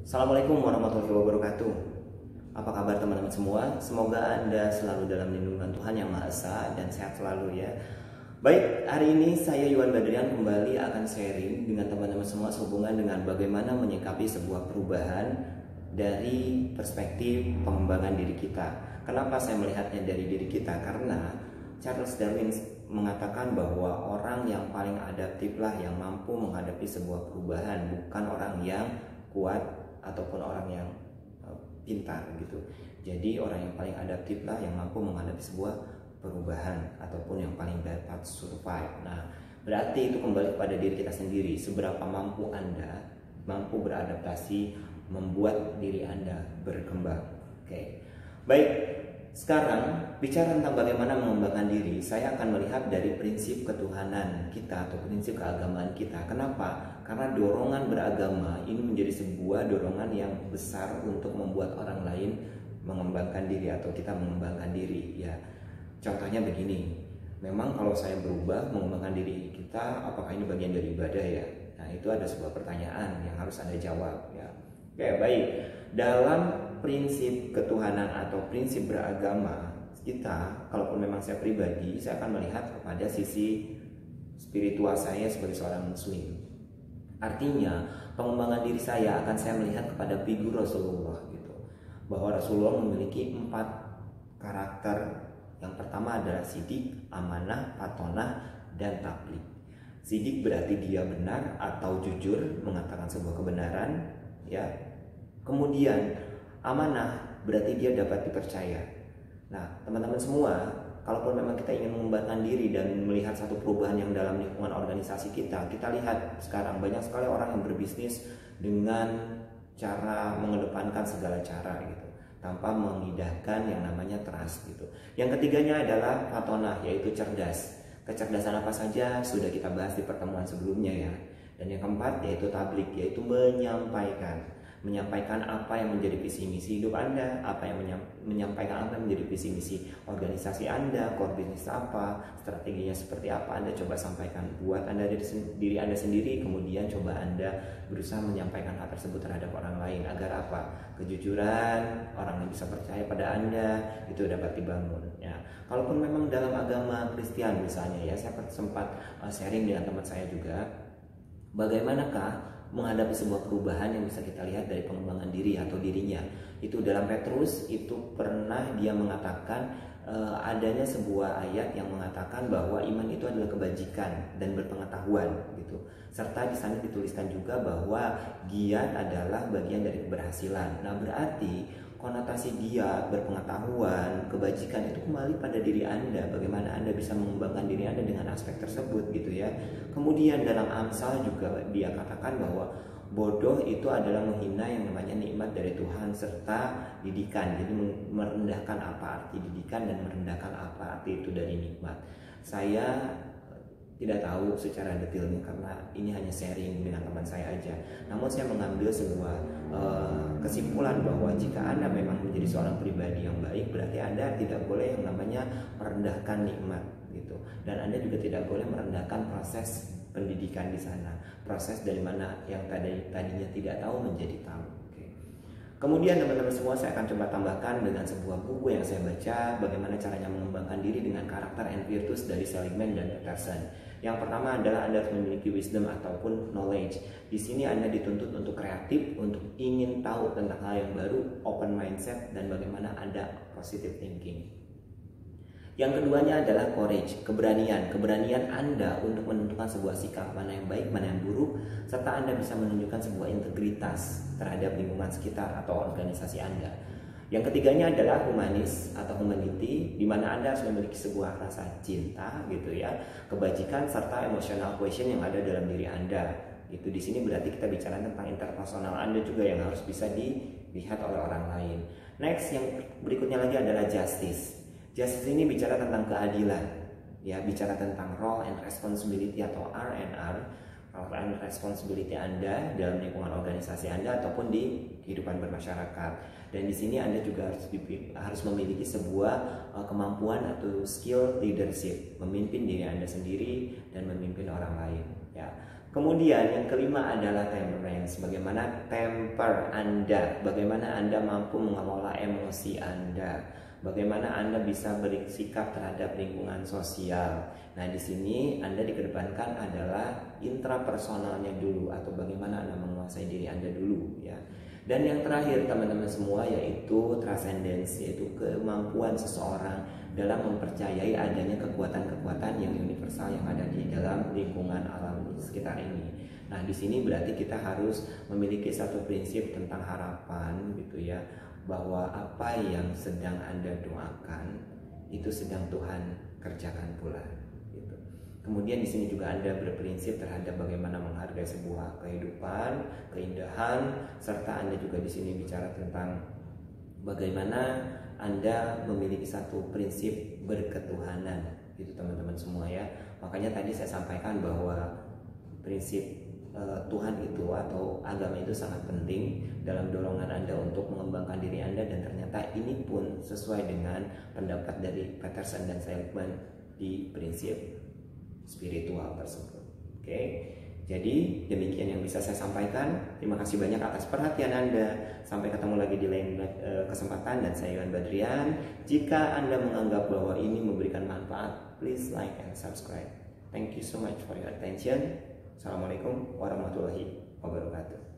Assalamualaikum warahmatullahi wabarakatuh. Apa kabar teman-teman semua? Semoga Anda selalu dalam lindungan Tuhan Yang Maha Esa dan sehat selalu ya. Baik, hari ini saya Yuan Badrian kembali akan sharing dengan teman-teman semua sehubungan dengan bagaimana menyikapi sebuah perubahan dari perspektif pengembangan diri kita. Kenapa saya melihatnya dari diri kita? Karena Charles Darwin mengatakan bahwa orang yang paling adaptif lah yang mampu menghadapi sebuah perubahan, bukan orang yang kuat ataupun orang yang pintar gitu. Jadi orang yang paling adaptif lah yang mampu menghadapi sebuah perubahan ataupun yang paling dapat survive. Nah, berarti itu kembali kepada diri kita sendiri. Seberapa mampu Anda mampu beradaptasi membuat diri Anda berkembang. Oke. Baik, sekarang bicara tentang bagaimana mengembangkan diri, saya akan melihat dari prinsip ketuhanan kita atau prinsip keagamaan kita. Kenapa? Karena dorongan beragama ini menjadi sebuah dorongan yang besar untuk membuat orang lain mengembangkan diri atau kita mengembangkan diri. Ya, contohnya begini. Memang kalau saya berubah mengembangkan diri kita, apakah ini bagian dari ibadah ya? Nah, itu ada sebuah pertanyaan yang harus Anda jawab ya. Oke, baik. Dalam prinsip ketuhanan atau prinsip beragama kita, kalaupun memang saya pribadi, saya akan melihat kepada sisi spiritual saya sebagai seorang muslim. Artinya pengembangan diri saya akan saya melihat kepada figur Rasulullah gitu, bahwa Rasulullah memiliki 4 karakter. Yang pertama adalah sidik, amanah, fatonah, dan tabligh. Sidik berarti dia benar atau jujur mengatakan sebuah kebenaran ya. Kemudian amanah berarti dia dapat dipercaya. Nah, teman-teman semua, kalaupun memang kita ingin mengembangkan diri dan melihat satu perubahan yang dalam lingkungan organisasi kita lihat sekarang banyak sekali orang yang berbisnis dengan cara mengedepankan segala cara gitu, tanpa mengindahkan yang namanya trust gitu. Yang ketiganya adalah fatonah, yaitu cerdas. Kecerdasan apa saja sudah kita bahas di pertemuan sebelumnya ya. Dan yang keempat yaitu tabligh, yaitu menyampaikan apa yang menjadi visi misi hidup Anda, menyampaikan apa yang menjadi visi misi organisasi Anda, core bisnis apa, strateginya seperti apa, Anda coba sampaikan buat Anda dari diri Anda sendiri, kemudian coba Anda berusaha menyampaikan hal tersebut terhadap orang lain agar apa? Kejujuran, orang yang bisa percaya pada Anda itu dapat dibangun ya. Kalaupun memang dalam agama Kristen misalnya ya, saya sempat sharing dengan teman saya juga, bagaimanakah menghadapi sebuah perubahan yang bisa kita lihat dari pengembangan diri atau dirinya. Itu dalam Petrus itu pernah dia mengatakan adanya sebuah ayat yang mengatakan bahwa iman itu adalah kebajikan dan berpengetahuan gitu. Serta di sana dituliskan juga bahwa giat adalah bagian dari keberhasilan. Nah, berarti konotasi giat, berpengetahuan, kebajikan itu kembali pada diri Anda. Bagaimana Anda bisa mengembangkan diri Anda dengan aspek tersebut gitu ya. Kemudian dalam Amsal juga dia katakan bahwa bodoh itu adalah menghina yang namanya nikmat dari Tuhan serta didikan. Jadi merendahkan apa arti didikan dan merendahkan apa arti itu dari nikmat. Saya tidak tahu secara detailnya karena ini hanya sharing dengan teman saya aja. Namun saya mengambil sebuah kesimpulan bahwa jika Anda memang menjadi seorang pribadi yang baik, berarti Anda tidak boleh yang namanya merendahkan nikmat gitu. Dan Anda juga tidak boleh merendahkan proses pendidikan di sana. Proses dari mana yang tadinya tidak tahu menjadi tahu. Kemudian teman-teman semua, saya akan coba tambahkan dengan sebuah buku yang saya baca, bagaimana caranya mengembangkan diri dengan karakter and virtues dari Seligman dan Peterson. Yang pertama adalah Anda harus memiliki wisdom ataupun knowledge. Di sini Anda dituntut untuk kreatif, untuk ingin tahu tentang hal yang baru, open mindset, dan bagaimana Anda positive thinking. Yang keduanya adalah courage, keberanian Anda untuk menentukan sebuah sikap mana yang baik, mana yang buruk, serta Anda bisa menunjukkan sebuah integritas terhadap lingkungan sekitar atau organisasi Anda. Yang ketiganya adalah humanis atau humanity, di mana Anda harus memiliki sebuah rasa cinta gitu ya, kebajikan serta emotional quotient yang ada dalam diri Anda. Itu di sini berarti kita bicara tentang interpersonal Anda juga yang harus bisa dilihat oleh orang lain. Next, yang berikutnya lagi adalah justice. Justice ini bicara tentang keadilan, ya, bicara tentang role and responsibility atau R&R, role and responsibility Anda dalam lingkungan organisasi Anda ataupun di kehidupan bermasyarakat. Dan di sini Anda juga harus memiliki sebuah kemampuan atau skill leadership, memimpin diri Anda sendiri dan memimpin orang lain. Ya, Kemudian yang kelima adalah temperance. Bagaimana temper Anda, bagaimana Anda mampu mengelola emosi Anda, bagaimana Anda bisa bersikap terhadap lingkungan sosial. Nah, di sini Anda dikedepankan adalah intrapersonalnya dulu, atau bagaimana Anda menguasai diri Anda dulu ya. Dan yang terakhir teman-teman semua yaitu transcendensi, yaitu kemampuan seseorang dalam mempercayai adanya kekuatan-kekuatan yang universal yang ada di dalam lingkungan alam sekitar ini. Nah, di sini berarti kita harus memiliki satu prinsip tentang harapan gitu ya, bahwa apa yang sedang Anda doakan itu sedang Tuhan kerjakan pula gitu. Kemudian di sini juga Anda berprinsip terhadap bagaimana menghargai sebuah kehidupan, keindahan, serta Anda juga di sini bicara tentang bagaimana Anda memiliki satu prinsip berketuhanan gitu teman-teman semua ya. Makanya tadi saya sampaikan bahwa prinsip Tuhan itu atau agama itu sangat penting dalam dorongan Anda untuk mengembangkan diri Anda, dan ternyata ini pun sesuai dengan pendapat dari Peterson dan Seligman di prinsip spiritual tersebut. Oke. Jadi demikian yang bisa saya sampaikan. Terima kasih banyak atas perhatian Anda. Sampai ketemu lagi di lain kesempatan, dan saya Iwan Badrian. Jika Anda menganggap bahwa ini memberikan manfaat, please like and subscribe. Thank you so much for your attention. Assalamualaikum warahmatullahi wabarakatuh.